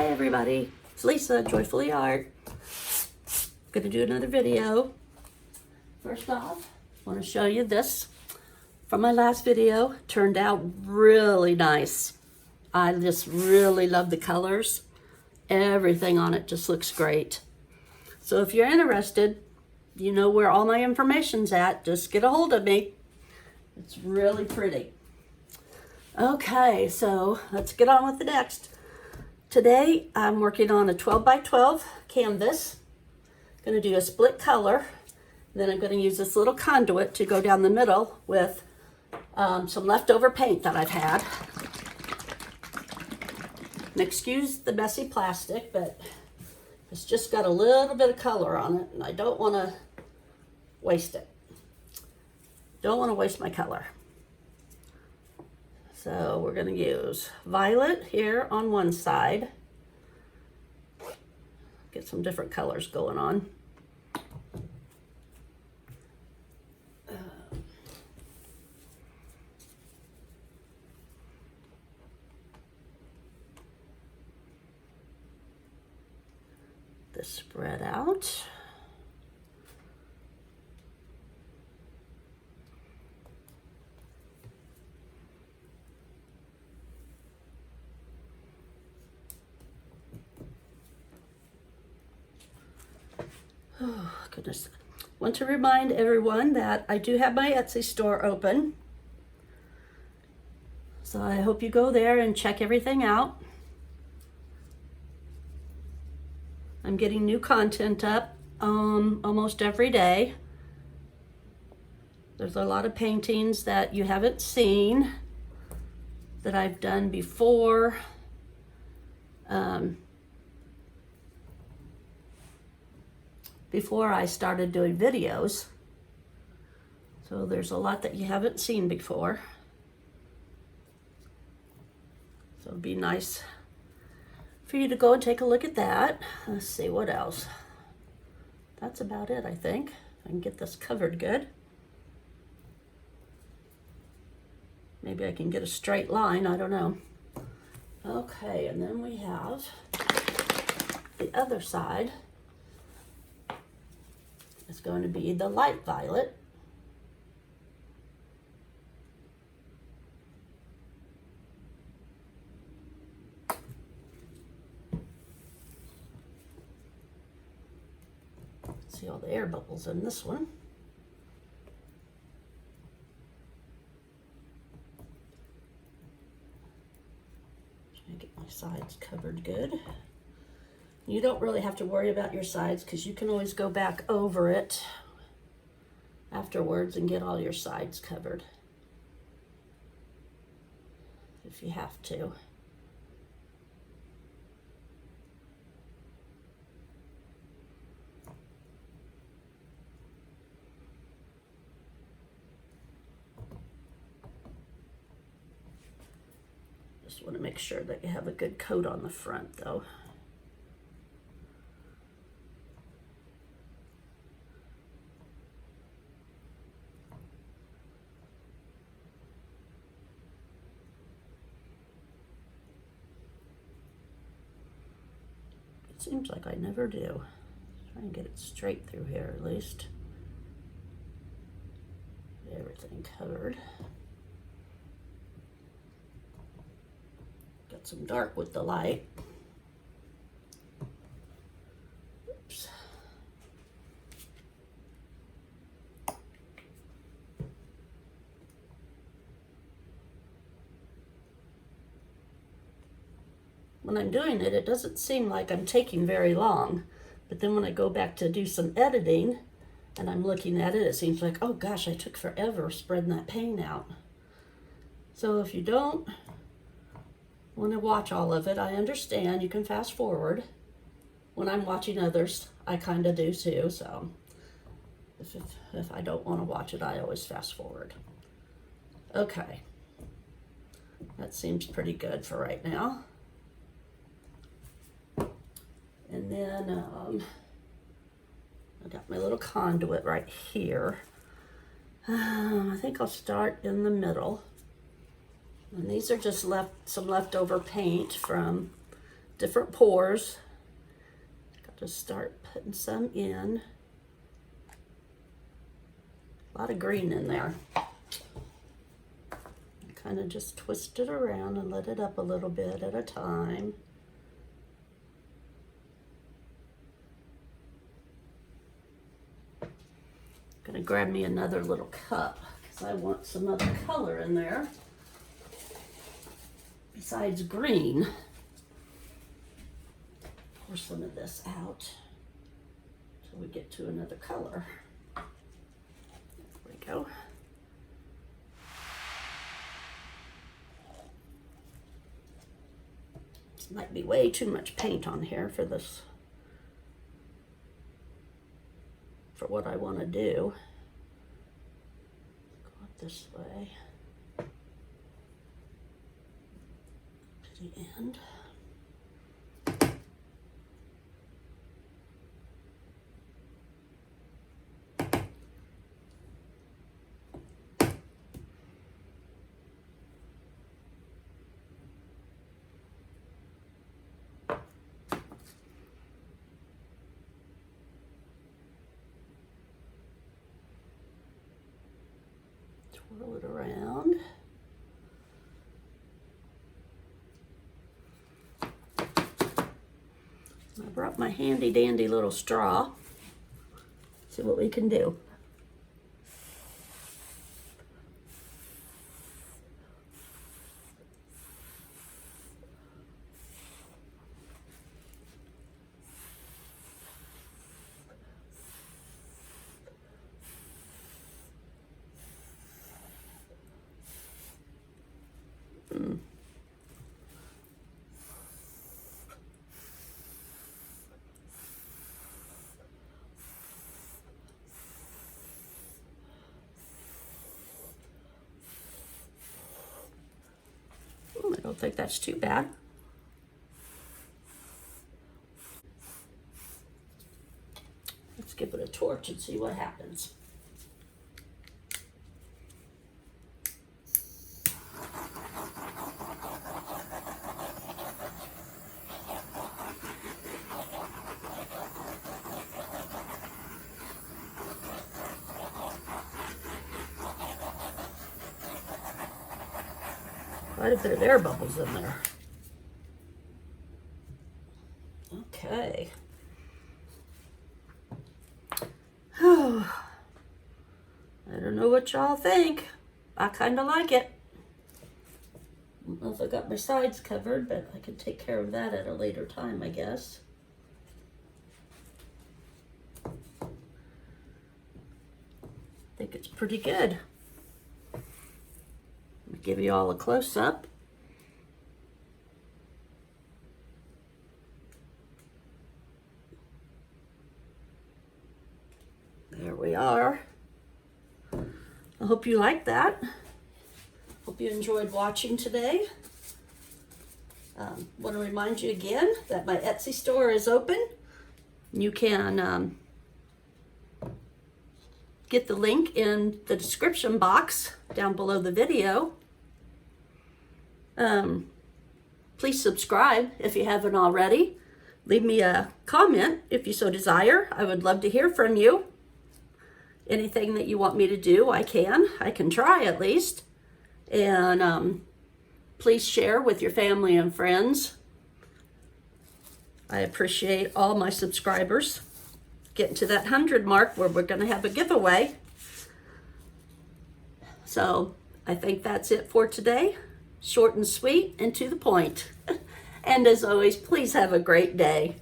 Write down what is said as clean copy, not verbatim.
Hi everybody, it's Lisa, Joyfully Art. Gonna do another video. First off, I want to show you this from my last video. Turned out really nice. I just really love the colors. Everything on it just looks great. So if you're interested, you know where all my information's at. Just get a hold of me. It's really pretty. Okay, so let's get on with the next. Today I'm working on a 12 by 12 canvas. Going to do a split color. Then I'm going to use this little conduit to go down the middle with some leftover paint that I've had. And excuse the messy plastic, but it's just got a little bit of color on it and I don't want to waste it. Don't want to waste my color. So we're going to use violet here on one side. Get some different colors going on. This spread out. Oh, goodness. Want to remind everyone that I do have my Etsy store open. So I hope you go there and check everything out. I'm getting new content up almost every day. There's a lot of paintings that you haven't seen that I've done before. Before I started doing videos. So there's a lot that you haven't seen before. So it'd be nice for you to go and take a look at that. Let's see what else. That's about it, I think. I can get this covered good. Maybe I can get a straight line, I don't know. Okay, and then we have the other side. It's going to be the light violet. See all the air bubbles in this one. Trying to get my sides covered good. You don't really have to worry about your sides because you can always go back over it afterwards and get all your sides covered if you have to. Just want to make sure that you have a good coat on the front though. Seems like I never do. Try and get it straight through here at least. Everything covered. Got some dark with the light. Oops. When I'm doing it, it doesn't seem like I'm taking very long. But then when I go back to do some editing and I'm looking at it, it seems like, oh gosh, I took forever spreading that paint out. So if you don't want to watch all of it, I understand. You can fast forward. When I'm watching others, I kind of do too. So if I don't want to watch it, I always fast forward. Okay. That seems pretty good for right now. And then I got my little conduit right here. I think I'll start in the middle. And these are just some leftover paint from different pours. Got to start putting some in. A lot of green in there. Kind of just twist it around and let it up a little bit at a time. Gonna grab me another little cup because I want some other color in there besides green. Pour some of this out till we get to another color. There we go. This might be way too much paint on here for this, for what I want to do. Go up this way to the end. Twirl it around. I brought my handy dandy little straw. See what we can do. I don't think that's too bad. Let's give it a torch and see what happens. Quite a bit of air bubbles in there. Okay. I don't know what y'all think. I kind of like it. I don't know if I got my sides covered, but I can take care of that at a later time, I guess. I think it's pretty good. Give you all a close-up. There we are. I hope you liked that. Hope you enjoyed watching today. Want to remind you again that my Etsy store is open. You can get the link in the description box down below the video. Please subscribe if you haven't already. Leave me a comment if you so desire. I would love to hear from you. Anything that you want me to do, I can try at least. And please share with your family and friends. I appreciate all my subscribers. Getting to that 100 mark where we're going to have a giveaway. So I think that's it for today. Short and sweet and to the point. And as always, please have a great day.